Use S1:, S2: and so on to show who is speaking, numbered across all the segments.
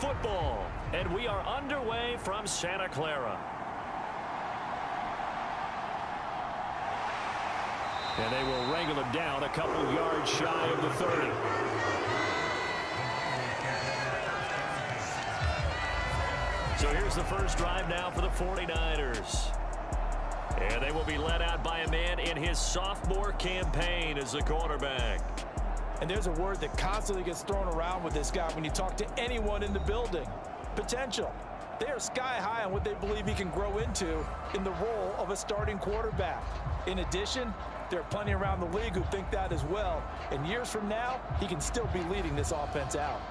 S1: football. And we are underway from Santa Clara. And they will wrangle him down a couple yards shy of the 30. So here's the first drive now for the 49ers. And they will be led out by a man in his sophomore campaign as the quarterback.
S2: And there's a word that constantly gets thrown around with this guy when you talk to anyone in the building. Potential. They are sky high on what they believe he can grow into in the role of a starting quarterback. In addition, there are plenty around the league who think that as well. And years from now, he can still be leading this offense out.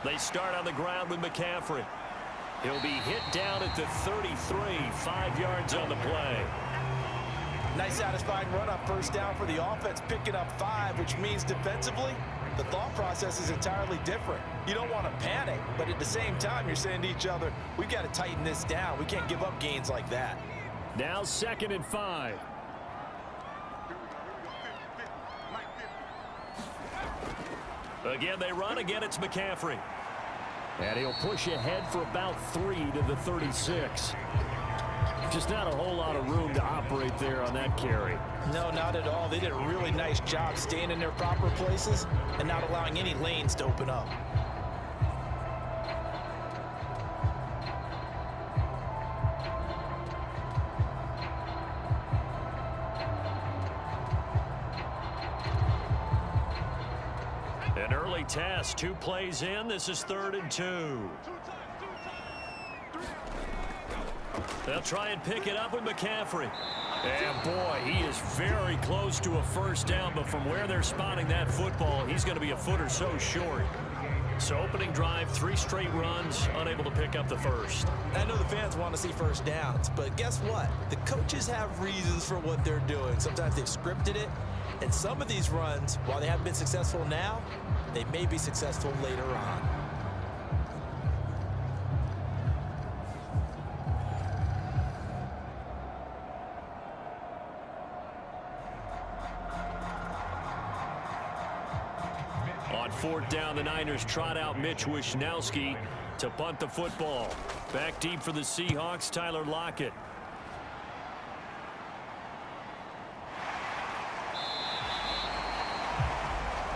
S1: They start on the ground with McCaffrey. He'll be hit down at the 33, 5 yards on the play.
S2: Nice satisfying run on first down for the offense, picking up 5, which means defensively, the thought process is entirely different. You don't want to panic, but at the same time, you're saying to each other, we've got to tighten this down. We can't give up gains like that.
S1: Now 2nd and 5. Again, they run. Again, it's McCaffrey. And he'll push ahead for about 3 to the 36. Just not a whole lot of room to operate there on that carry.
S2: No, not at all. They did a really nice job staying in their proper places and not allowing any lanes to open up.
S1: An early test, 2 plays in. This is 3rd and 2. They'll try and pick it up with McCaffrey. And boy, he is very close to a first down, but from where they're spotting that football, he's going to be a foot or so short. So opening drive, 3 straight runs, unable to pick up the first.
S2: I know the fans want to see first downs, but guess what? The coaches have reasons for what they're doing. Sometimes they've scripted it, and some of these runs, while they haven't been successful now, they may be successful later on.
S1: On 4th down, the Niners trot out Mitch Wishnowski to punt the football. Back deep for the Seahawks, Tyler Lockett.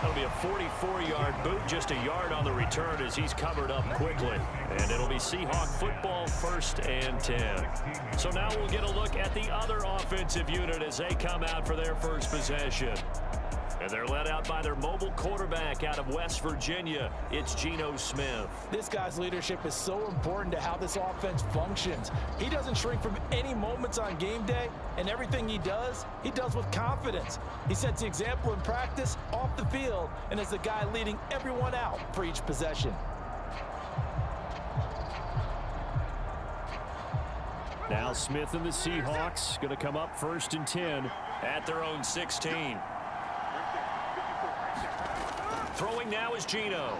S1: That'll be a 44-yard boot, just a yard on the return as he's covered up quickly. And it'll be Seahawk football, 1st and 10. So now we'll get a look at the other offensive unit as they come out for their first possession. And they're led out by their mobile quarterback out of West Virginia. It's Geno Smith.
S2: This guy's leadership is so important to how this offense functions. He doesn't shrink from any moments on game day, and everything he does with confidence. He sets the example in practice, off the field, and is the guy leading everyone out for each possession.
S1: Now Smith and the Seahawks going to come up 1st and 10 at their own 16. Throwing now is Geno.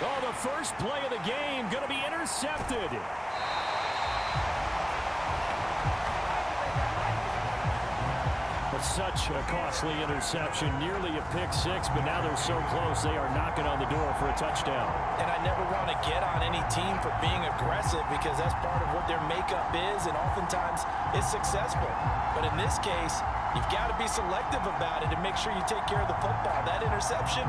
S1: Oh, the first play of the game going to be intercepted. But such a costly interception, nearly a pick-6, but now they're so close they are knocking on the door for a touchdown.
S2: And I never want to get on any team for being aggressive because that's part of what their makeup is, and oftentimes it's successful. But in this case, you've got to be selective about it and make sure you take care of the football. That interception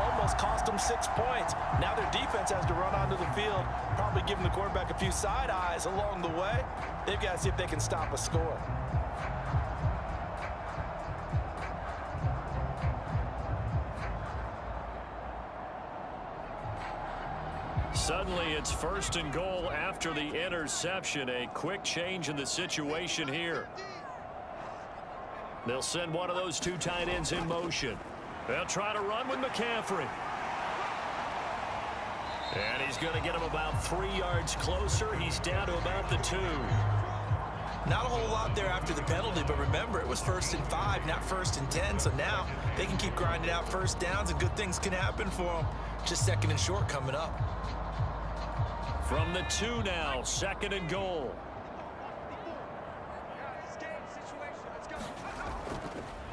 S2: almost cost them 6 points. Now their defense has to run onto the field, probably giving the quarterback a few side eyes along the way. They've got to see if they can stop a score.
S1: Suddenly it's 1st and goal after the interception. A quick change in the situation here. They'll send one of those 2 tight ends in motion. They'll try to run with McCaffrey. And he's going to get him about 3 yards closer. He's down to about the 2.
S2: Not a whole lot there after the penalty, but remember, it was 1st and 5, not 1st and 10. So now they can keep grinding out first downs, and good things can happen for them. Just 2nd and short coming up.
S1: From the 2 now, 2nd and goal.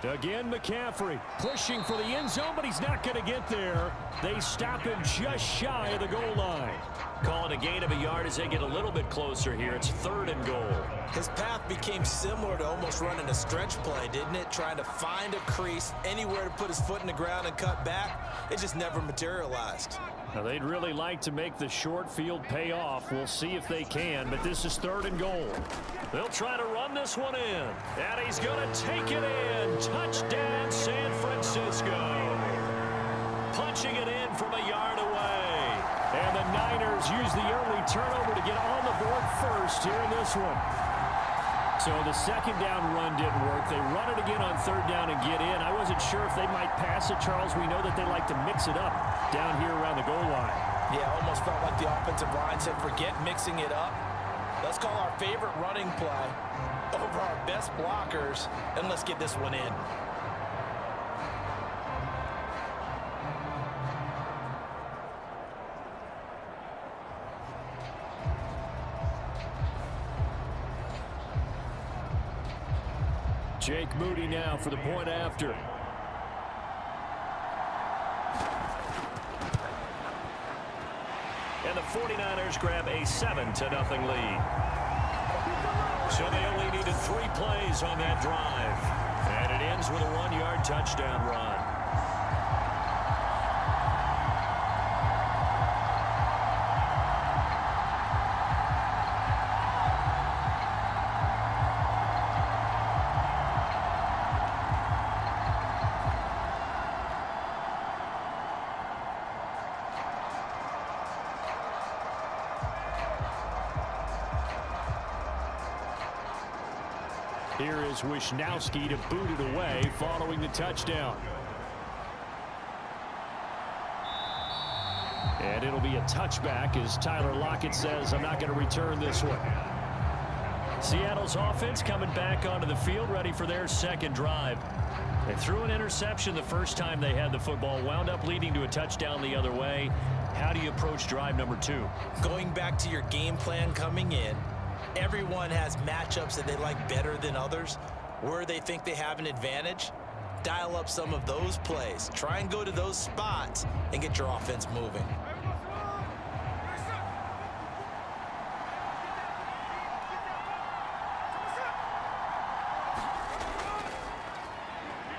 S1: Again, McCaffrey pushing for the end zone, but he's not going to get there. They stop him just shy of the goal line. Calling a gain of a yard as they get a little bit closer here. It's 3rd and goal.
S2: His path became similar to almost running a stretch play, didn't it? Trying to find a crease, anywhere to put his foot in the ground and cut back. It just never materialized.
S1: Now, they'd really like to make the short field pay off. We'll see if they can, but this is 3rd and goal. They'll try to run this one in, and he's going to take it in. Touchdown, San Francisco. Punching it in from a yard away. And the Niners use the early turnover to get on the board first here in this one. So the 2nd down run didn't work. They run it again on 3rd down and get in. I wasn't sure if they might pass it, Charles. We know that they like to mix it up down here around the goal line.
S2: Yeah, almost felt like the offensive line said, forget mixing it up. Let's call our favorite running play over our best blockers, and let's get this one in.
S1: Jake Moody now for the point after. And the 49ers grab a 7-0 lead. So they only needed 3 plays on that drive. And it ends with a 1-yard touchdown run. Here is Wisnowski to boot it away following the touchdown. And it'll be a touchback as Tyler Lockett says, I'm not going to return this one. Seattle's offense coming back onto the field, ready for their 2nd drive. They threw an interception the first time they had the football, wound up leading to a touchdown the other way. How do you approach drive number 2?
S2: Going back to your game plan coming in, everyone has matchups that they like better than others. Where they think they have an advantage, dial up some of those plays. Try and go to those spots and get your offense moving.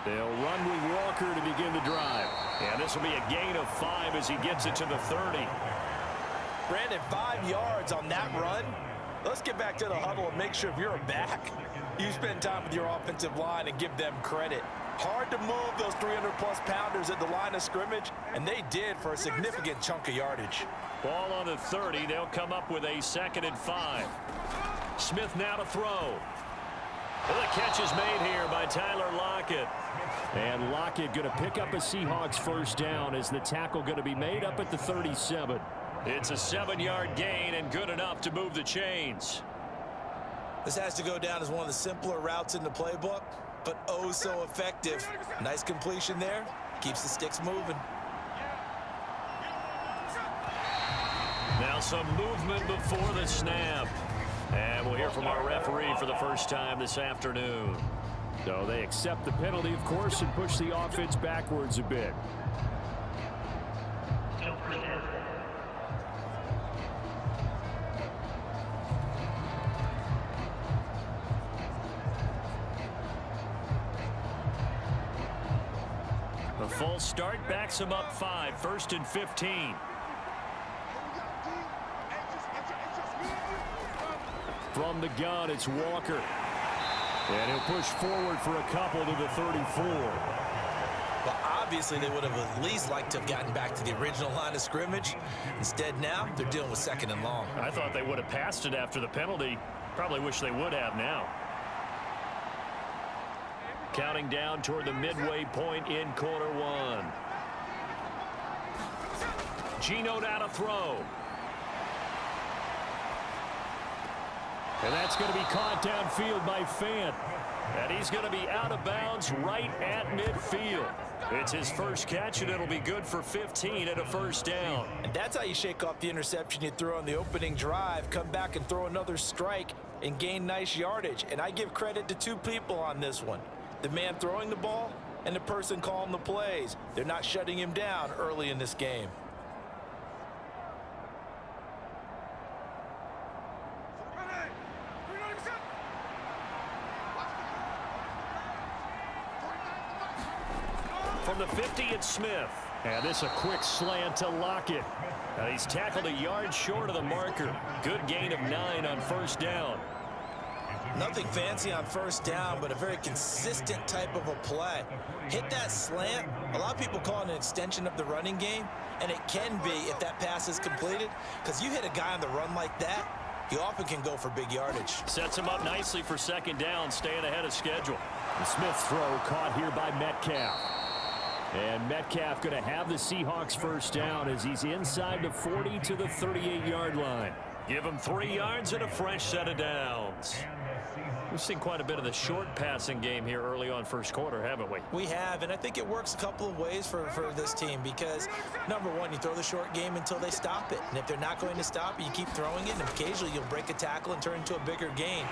S1: They'll run with Walker to begin the drive. And this will be a gain of 5 as he gets it to the 30.
S2: Brandon, 5 yards on that run. Let's get back to the huddle and make sure if you're a back, you spend time with your offensive line and give them credit. Hard to move those 300-plus pounders at the line of scrimmage, and they did for a significant chunk of yardage.
S1: Ball on the 30. They'll come up with a 2nd and 5. Smith now to throw. Well, the catch is made here by Tyler Lockett. And Lockett going to pick up a Seahawks 1st down as the tackle going to be made up at the 37. It's a 7-yard gain and good enough to move the chains.
S2: This has to go down as one of the simpler routes in the playbook, but oh so effective. Nice completion there. Keeps the sticks moving.
S1: Now some movement before the snap. And we'll hear from our referee for the first time this afternoon. So they accept the penalty, of course, and push the offense backwards a bit. A false start backs him up 5, 1st and 15. From the gun, it's Walker. And he'll push forward for a couple to the 34.
S2: Well, obviously, they would have at least liked to have gotten back to the original line of scrimmage. Instead, now, they're dealing with 2nd and long.
S1: I thought they would have passed it after the penalty. Probably wish they would have now. Counting down toward the midway point in quarter 1. Geno now to throw. And that's going to be caught downfield by Fant. And he's going to be out of bounds right at midfield. It's his first catch, and it'll be good for 15 and a first down.
S2: And that's how you shake off the interception you threw on the opening drive, come back and throw another strike and gain nice yardage. And I give credit to two people on this one. The man throwing the ball and the person calling the plays. They're not shutting him down early in this game.
S1: From the 50, it's Smith. And this a quick slant to Lockett. He's tackled a yard short of the marker. Good gain of 9 on first down.
S2: Nothing fancy on first down, but a very consistent type of a play. Hit that slant. A lot of people call it an extension of the running game, and it can be if that pass is completed, because you hit a guy on the run like that, he often can go for big yardage.
S1: Sets him up nicely for second down, staying ahead of schedule. The Smith throw caught here by Metcalf. And Metcalf going to have the Seahawks first down as he's inside the 40 to the 38-yard line. Give him 3 yards and a fresh set of downs. We've seen quite a bit of the short passing game here early on first quarter, haven't we?
S2: We have, and I think it works a couple of ways for this team because, number one, you throw the short game until they stop it. And if they're not going to stop it, you keep throwing it, and occasionally you'll break a tackle and turn into a bigger gain.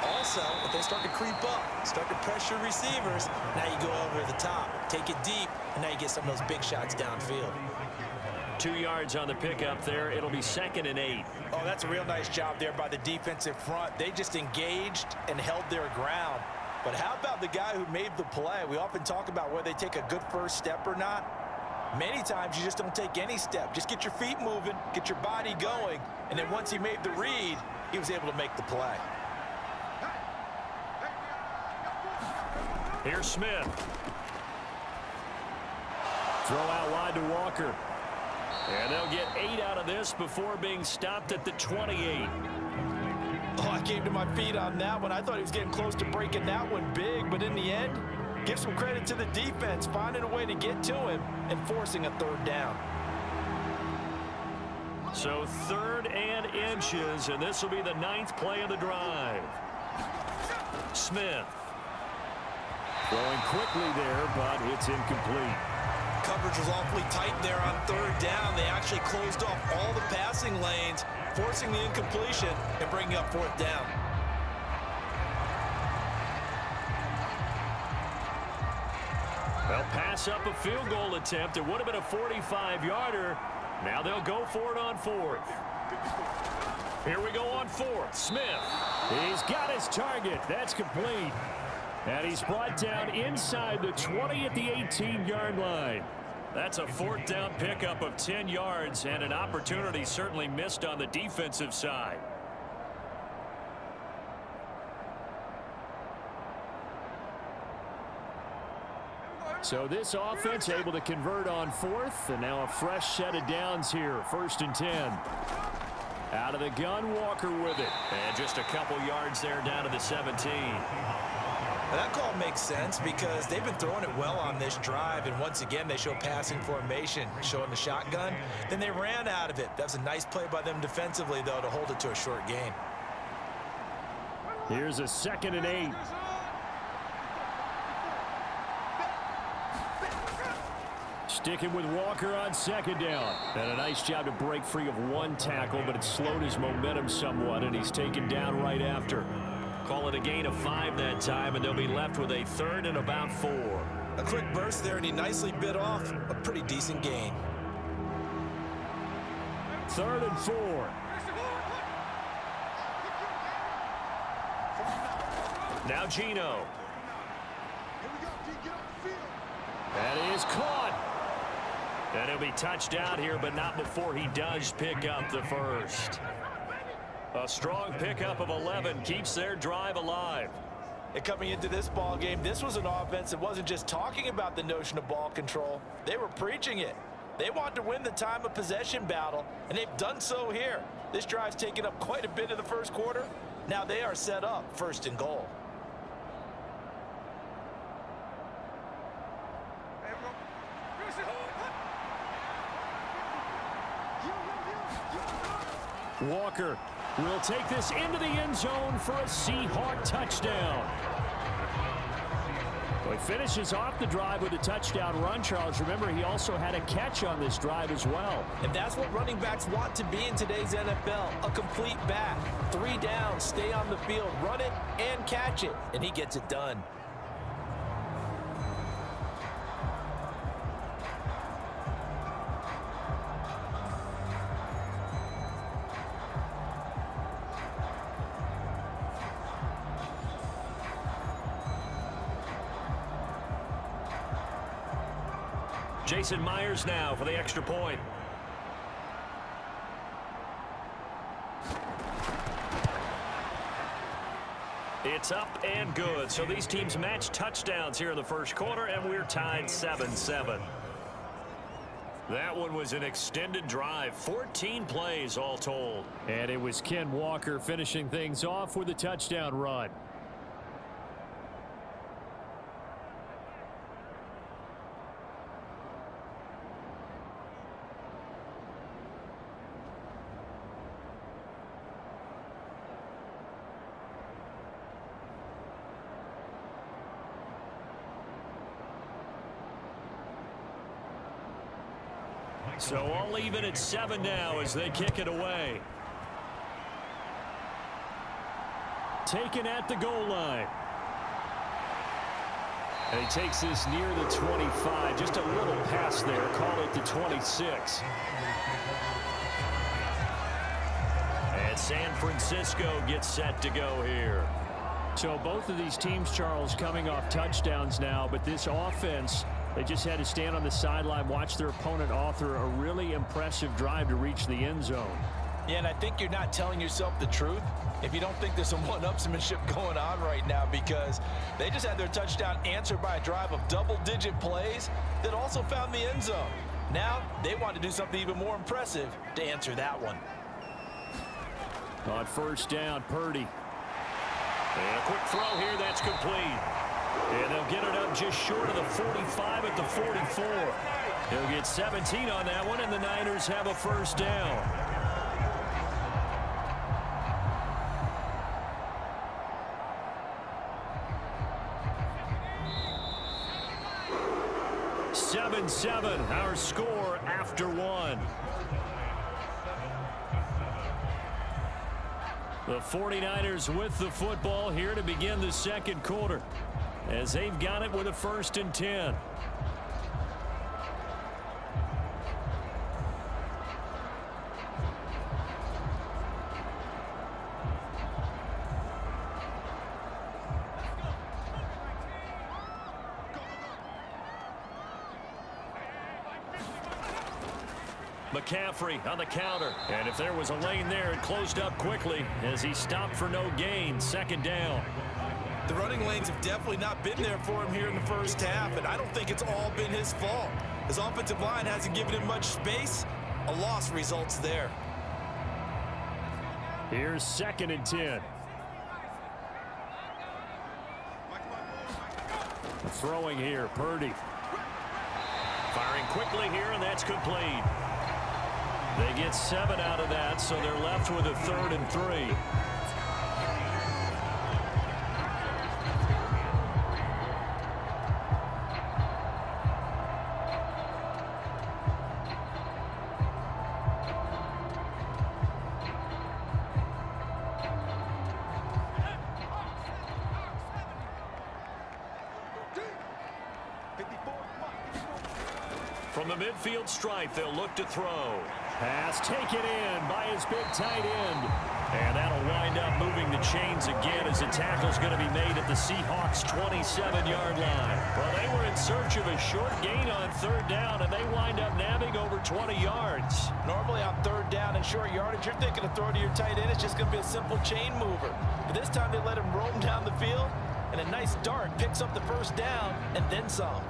S2: Also, if they start to creep up, start to pressure receivers, now you go over the top, take it deep, and now you get some of those big shots downfield.
S1: 2 yards on the pickup there. It'll be 2nd and 8.
S2: Oh, that's a real nice job there by the defensive front. They just engaged and held their ground. But how about the guy who made the play? We often talk about whether they take a good first step or not. Many times you just don't take any step. Just get your feet moving, get your body going, and then once he made the read, he was able to make the play.
S1: Here's Smith. Throw out wide to Walker. And they'll get 8 out of this before being stopped at the 28.
S2: Oh, I came to my feet on that one. I thought he was getting close to breaking that one big, but in the end, give some credit to the defense, finding a way to get to him and forcing a 3rd down.
S1: So 3rd and inches, and this will be the 9th play of the drive. Smith. Throwing quickly there, but it's incomplete.
S2: Coverage was awfully tight there on 3rd down. They actually closed off all the passing lanes, forcing the incompletion and bringing up 4th down.
S1: They'll pass up a field goal attempt. It would have been a 45-yarder. Now they'll go for it on 4th. Here we go on 4th. Smith. He's got his target. That's complete. And he's brought down inside the 20 at the 18-yard line. That's a 4th down pickup of 10 yards and an opportunity certainly missed on the defensive side. So this offense able to convert on 4th, and now a fresh set of downs here. 1st and 10. Out of the gun, Walker with it. And just a couple yards there down to the 17.
S2: Well, that call makes sense because they've been throwing it well on this drive, and once again they show passing formation, showing the shotgun. Then they ran out of it. That's a nice play by them defensively, though, to hold it to a short gain.
S1: Here's a 2nd and 8. Sticking with Walker on 2nd down. And a nice job to break free of one tackle, but it slowed his momentum somewhat, and he's taken down right after. Call it a gain of 5 that time, and they'll be left with a 3rd and about 4.
S2: A quick burst there, and he nicely bit off a pretty decent gain.
S1: 3rd and 4. Now Gino. That is caught. And he'll be touched out here, but not before he does pick up the 1st. A strong pickup of 11 keeps their drive alive.
S2: And coming into this ball game, this was an offense that wasn't just talking about the notion of ball control. They were preaching it. They want to win the time of possession battle, and they've done so here. This drive's taken up quite a bit of the first quarter. Now they are set up 1st and goal.
S1: Walker will take this into the end zone for a Seahawk touchdown. Well, he finishes off the drive with a touchdown run, Charles. Remember, he also had a catch on this drive as well.
S2: And that's what running backs want to be in today's NFL, a complete back. 3 downs, stay on the field, run it, and catch it, and he gets it done.
S1: Jason Myers now for the extra point. It's up and good. So these teams match touchdowns here in the first quarter, and we're tied 7-7. That one was an extended drive, 14 plays all told. And it was Ken Walker finishing things off with a touchdown run. So all even at 7 now as they kick it away. Taken at the goal line. And he takes this near the 25. Just a little pass there. Call it the 26. And San Francisco gets set to go here. So both of these teams, Charles, coming off touchdowns now, but this offense, they just had to stand on the sideline, watch their opponent author a really impressive drive to reach the end zone.
S2: Yeah, and I think you're not telling yourself the truth if you don't think there's some one-upsmanship going on right now, because they just had their touchdown answered by a drive of double-digit plays that also found the end zone. Now they want to do something even more impressive to answer that one.
S1: On first down, Purdy. And a quick throw here, that's complete. And they'll get it up just short of the 45 at the 44. He'll get 17 on that one, and the Niners have a first down. Seven, our score after one. The 49ers with the football here to begin the second quarter, as they've got it with a 1st and 10. McCaffrey on the counter. And if there was a lane there, it closed up quickly as he stopped for no gain. 2nd down.
S2: The running lanes have definitely not been there for him here in the first half, and I don't think it's all been his fault. His offensive line hasn't given him much space. A loss results there.
S1: Here's 2nd and 10. Throwing here, Purdy. Firing quickly here, and that's complete. They get 7 out of that, so they're left with a 3rd and 3. From the midfield stripe, they'll look to throw. Pass taken in by his big tight end. And that'll wind up moving the chains again as the tackle's going to be made at the Seahawks' 27-yard line. Well, they were in search of a short gain on 3rd down, and they wind up nabbing over 20 yards.
S2: Normally on 3rd down and short yardage, you're thinking of throwing to your tight end. It's just going to be a simple chain mover. But this time they let him roam down the field, and a nice dart picks up the 1st down and then some.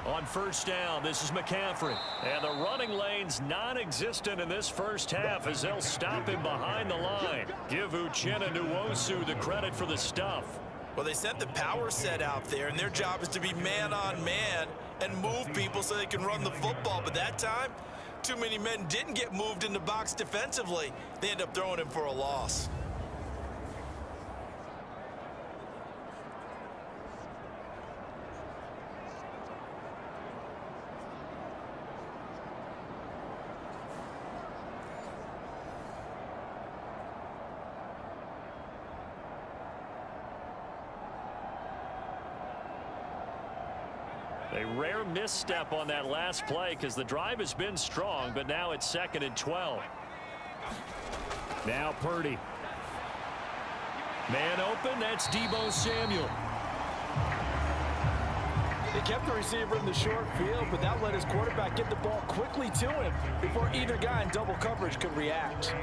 S1: On on first down. This is McCaffrey. And the running lane's non-existent in this first half as they'll stop him behind the line. Give Uchenna Nwosu the credit for the stuff.
S2: Well, they sent the power set out there, and their job is to be man-on-man and move people so they can run the football. But that time, too many men didn't get moved in the box defensively. They end up throwing him for a loss.
S1: A rare misstep on that last play because the drive has been strong, but now it's 2nd and 12. Now Purdy. Man open, that's Deebo Samuel.
S2: They kept the receiver in the short field, but that let his quarterback get the ball quickly to him before either guy in double coverage could react.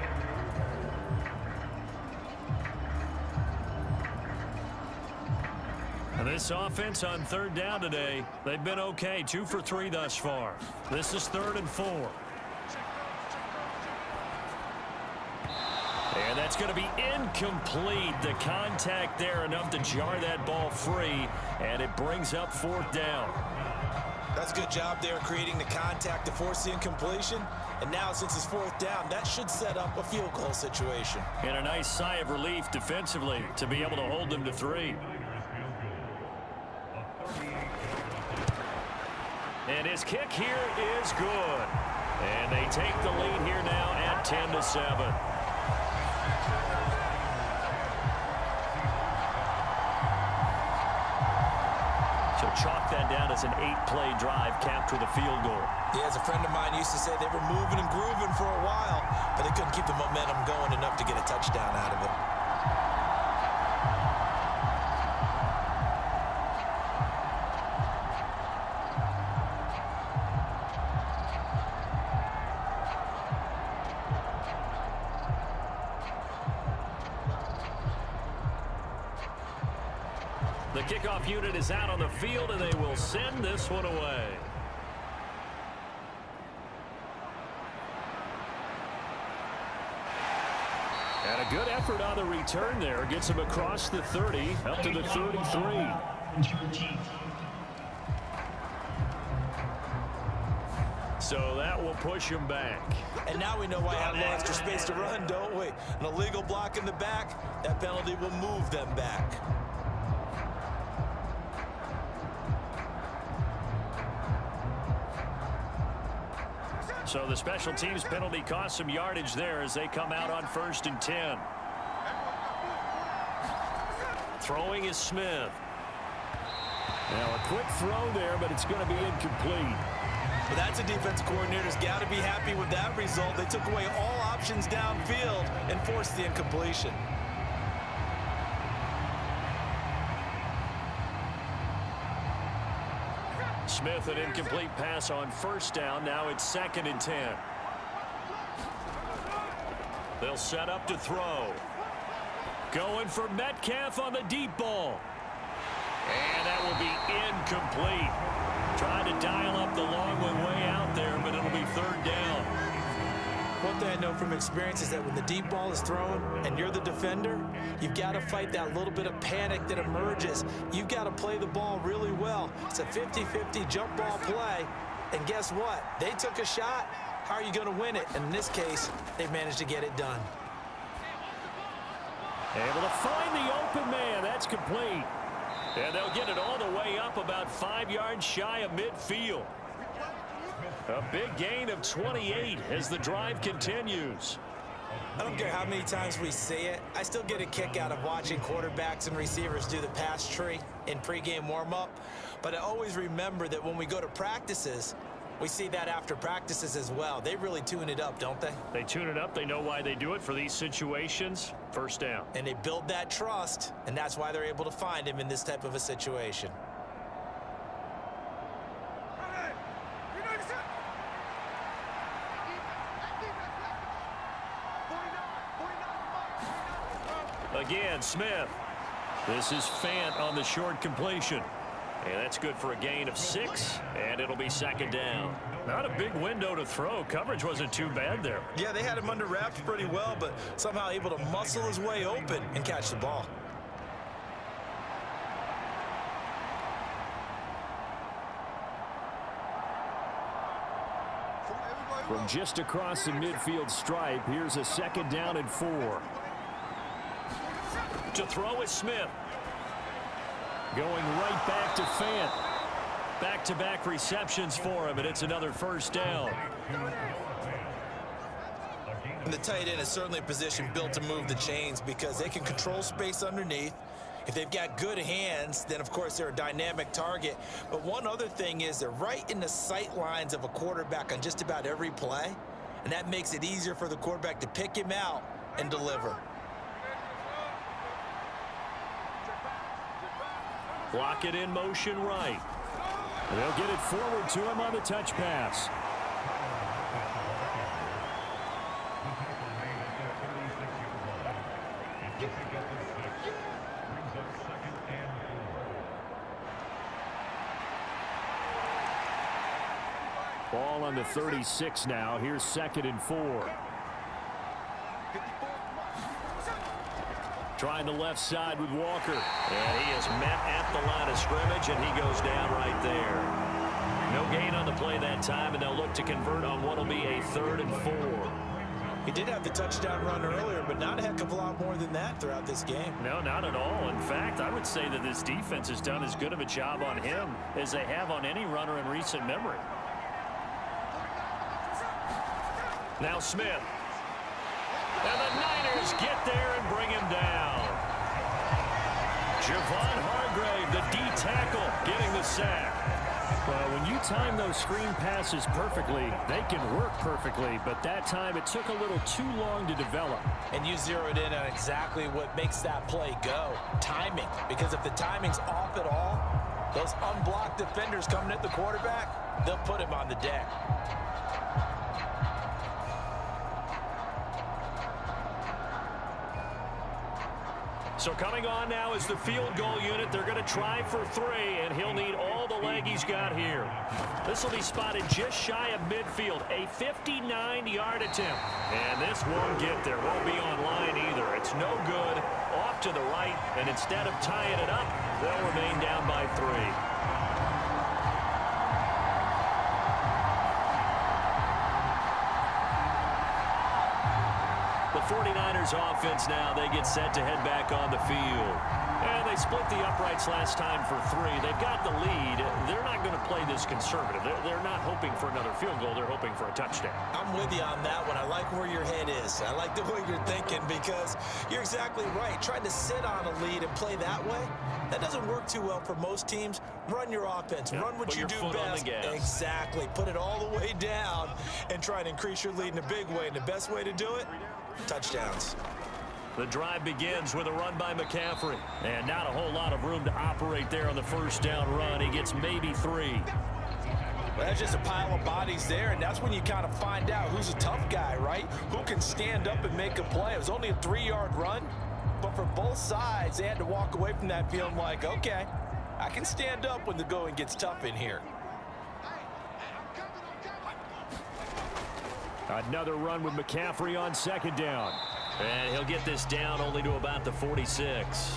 S1: This offense on 3rd down today, they've been okay. 2 for 3 thus far. This is 3rd and 4. And that's going to be incomplete. The contact there enough to jar that ball free, and it brings up 4th down.
S2: That's a good job there creating the contact to force the incompletion. And now since it's 4th down, that should set up a field goal situation.
S1: And a nice sigh of relief defensively to be able to hold them to 3. And his kick here is good. And they take the lead here now at 10-7. So chalk that down as an 8-play drive capped with a field goal.
S2: Yeah, as a friend of mine used to say, they were moving and grooving for a while, but they couldn't keep the momentum going enough to get a touchdown out of it.
S1: The kickoff unit is out on the field, and they will send this one away. And a good effort on the return there. Gets him across the 30, up to the 33. So that will push him back.
S2: And now we know why I have a little extra space to run, don't we? An illegal block in the back, that penalty will move them back.
S1: So the special teams penalty cost some yardage there as they come out on 1st and 10. Throwing is Smith. Now a quick throw there, but it's going to be incomplete.
S2: Well, that's a defensive coordinator's got to be happy with that result. They took away all options downfield and forced the incompletion.
S1: Smith, an incomplete pass on 1st down. Now it's 2nd and 10. They'll set up to throw. Going for Metcalf on the deep ball. And that will be incomplete. Trying to dial up the long one way out there, but it'll be 3rd down.
S2: One thing I know from experience is that when the deep ball is thrown and you're the defender, you've got to fight that little bit of panic that emerges. You've got to play the ball really well. It's a 50-50 jump ball play. And guess what? They took a shot. How are you going to win it? And in this case, they managed to get it done.
S1: Able to find the open man. That's complete. And they'll get it all the way up about 5 yards shy of midfield. A big gain of 28 as the drive continues.
S2: I don't care how many times we see it. I still get a kick out of watching quarterbacks and receivers do the pass tree in pregame warm-up. But I always remember that when we go to practices, we see that after practices as well. They really tune it up, don't they?
S1: They tune it up. They know why they do it for these situations. 1st down.
S2: And they build that trust, and that's why they're able to find him in this type of a situation.
S1: Again, Smith. This is Fant on the short completion. And that's good for a gain of 6, and it'll be second down. Not a big window to throw. Coverage wasn't too bad there.
S2: Yeah, they had him under wraps pretty well, but somehow able to muscle his way open and catch the ball.
S1: From just across the midfield stripe, here's a second down and 4. To throw is Smith. Going right back to Fant. Back-to-back receptions for him, and it's another first down.
S2: And the tight end is certainly a position built to move the chains because they can control space underneath. If they've got good hands, then of course they're a dynamic target. But one other thing is they're right in the sight lines of a quarterback on just about every play. And that makes it easier for the quarterback to pick him out and deliver.
S1: Block it in motion right. They'll get it forward to him on the touch pass. Ball on the 36 now. Here's second and 4. Trying the left side with Walker. And he is met at the line of scrimmage, and he goes down right there. No gain on the play that time, and they'll look to convert on what will be a 3rd and 4.
S2: He did have the touchdown run earlier, but not a heck of a lot more than that throughout this game.
S1: No, not at all. In fact, I would say that this defense has done as good of a job on him as they have on any runner in recent memory. Now Smith. And the Niners get there and bring him down. Javon Hargrave, the D tackle, getting the sack. Well, when you time those screen passes perfectly, they can work perfectly, but that time it took a little too long to develop.
S2: And you zeroed in on exactly what makes that play go. Timing. Because if the timing's off at all, those unblocked defenders coming at the quarterback, they'll put him on the deck.
S1: So coming on now is the field goal unit. They're going to try for 3, and he'll need all the leg he's got here. This will be spotted just shy of midfield, a 59-yard attempt. And this won't get there, won't be on line either. It's no good, off to the right, and instead of tying it up, they'll remain down by 3. The 49ers offense now, they get set to head back on the field. And they split the uprights last time for 3. They've got the lead. They're not going to play this conservative. They're not hoping for another field goal. They're hoping for a touchdown.
S2: I'm with you on that one. I like where your head is. I like the way you're thinking because you're exactly right. Trying to sit on a lead and play that way, that doesn't work too well for most teams. Run your offense. Run what you do best. Exactly. Put it all the way down and try and increase your lead in a big way. And the best way to do it, touchdowns.
S1: The drive begins with a run by McCaffrey. And not a whole lot of room to operate there on the first down run. He gets maybe 3.
S2: Well, that's just a pile of bodies there, and that's when you kind of find out who's a tough guy, right? Who can stand up and make a play. It was only a 3-yard run, but for both sides, they had to walk away from that feeling like, okay, I can stand up when the going gets tough in here.
S1: Another run with McCaffrey on second down. And he'll get this down only to about the 46.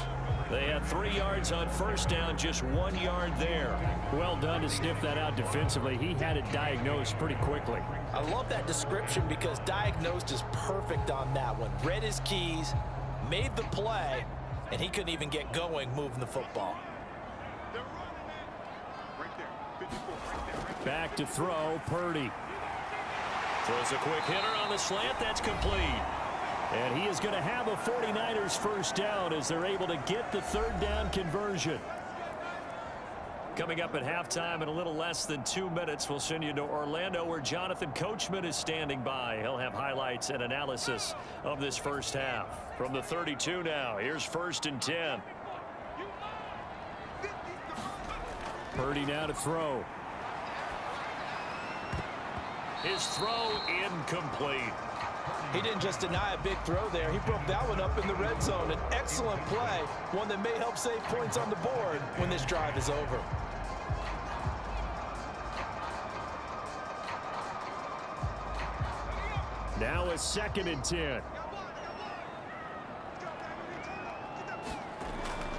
S1: They had 3 yards on first down, just 1 yard there. Well done to sniff that out defensively. He had it diagnosed pretty quickly.
S2: I love that description because diagnosed is perfect on that one. Read his keys, made the play, and he couldn't even get going moving the football.
S1: Back to throw, Purdy. Throws a quick hitter on the slant. That's complete. And he is going to have a 49ers first down as they're able to get the 3rd down conversion. Coming up at halftime in a little less than 2 minutes, we'll send you to Orlando where Jonathan Coachman is standing by. He'll have highlights and analysis of this first half. From the 32 now, here's 1st and 10. Purdy now to throw. His throw incomplete.
S2: He didn't just deny a big throw there. He broke that one up in the red zone. An excellent play, one that may help save points on the board when this drive is over.
S1: Now a 2nd and 10.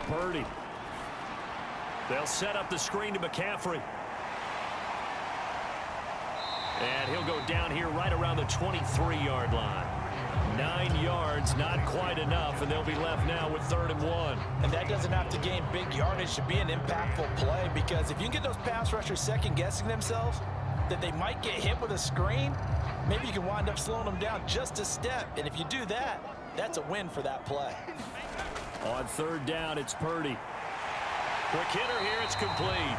S1: Purdy. They'll set up the screen to McCaffrey. And he'll go down here right around the 23-yard line. 9 yards, not quite enough, and they'll be left now with 3rd and 1.
S2: And that doesn't have to gain big yardage to be an impactful play, because if you can get those pass rushers second-guessing themselves that they might get hit with a screen, maybe you can wind up slowing them down just a step. And if you do that, that's a win for that play.
S1: On 3rd down, it's Purdy. Quick hitter here, it's complete.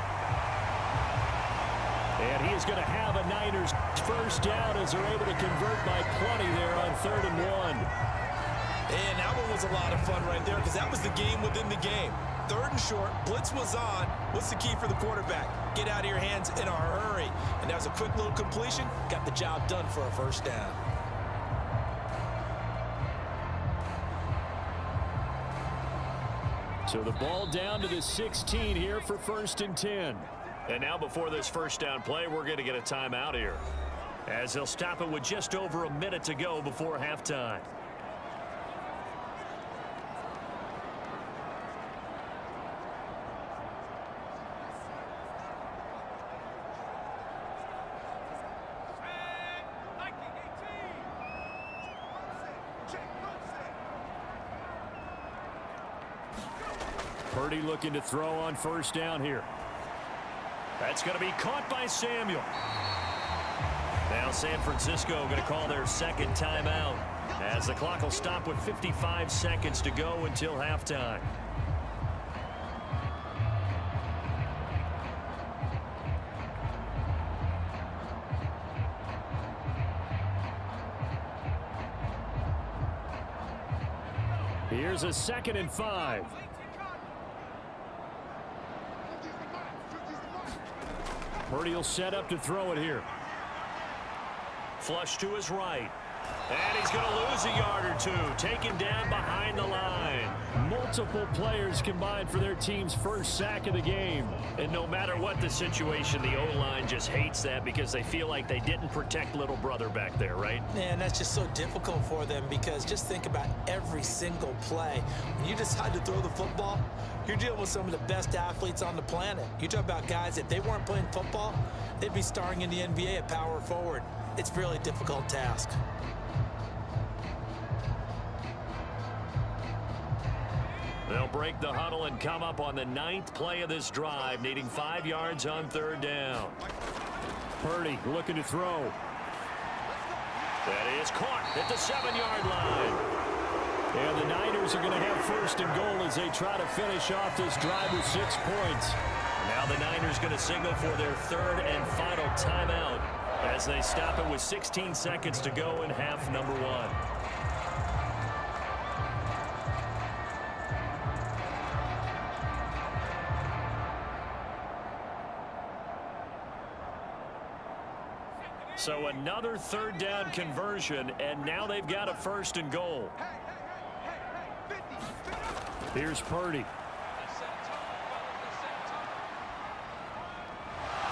S1: And he is going to have a Niners first down as they're able to convert by plenty there on 3rd and 1.
S2: And that one was a lot of fun right there, because that was the game within the game. 3rd and short, blitz was on. What's the key for the quarterback? Get out of your hands in a hurry. And that was a quick little completion. Got the job done for a first down.
S1: So the ball down to the 16 here for 1st and 10. And now before this first down play, we're going to get a timeout here, as they'll stop it with just over a minute to go before halftime. Purdy looking to throw on 1st down here. That's going to be caught by Samuel. Now San Francisco going to call their 2nd timeout, as the clock will stop with 55 seconds to go until halftime. Here's a 2nd and 5. Purdy will set up to throw it here. Flush to his right. And he's going to lose a yard or two. Taken down behind the line. Multiple players combined for their team's first sack of the game. And no matter what the situation, the O-line just hates that, because they feel like they didn't protect little brother back there, right?
S2: Man, that's just so difficult for them, because just think about every single play. When you decide to throw the football, you're dealing with some of the best athletes on the planet. You talk about guys, if they weren't playing football, they'd be starring in the NBA at power forward. It's a really difficult task.
S1: They'll break the huddle and come up on the 9th play of this drive, needing 5 yards on 3rd down. Purdy looking to throw. That is caught at the 7-yard line. And the Niners are going to have 1st and goal as they try to finish off this drive with 6 points. Now the Niners going to signal for their 3rd and final timeout, as they stop it with 16 seconds to go in half number 1. So another 3rd down conversion, and now they've got a 1st and goal. Here's Purdy.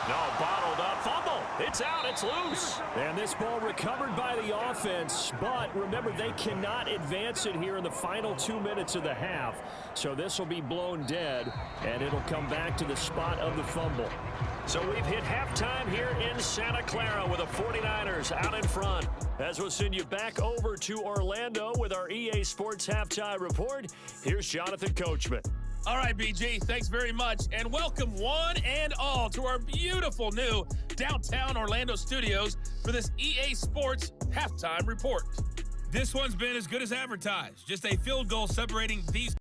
S1: No, bottled up, fumble. It's out, it's loose. And this ball recovered by the offense, but remember, they cannot advance it here in the final 2 minutes of the half. So this will be blown dead, and it'll come back to the spot of the fumble. So we've hit halftime here in Santa Clara with the 49ers out in front. As we'll send you back over to Orlando with our EA Sports Halftime Report, here's Jonathan Coachman.
S3: All right, BG, thanks very much, and welcome one and all to our beautiful new downtown Orlando studios for this EA Sports Halftime Report. This one's been as good as advertised. Just a field goal separating these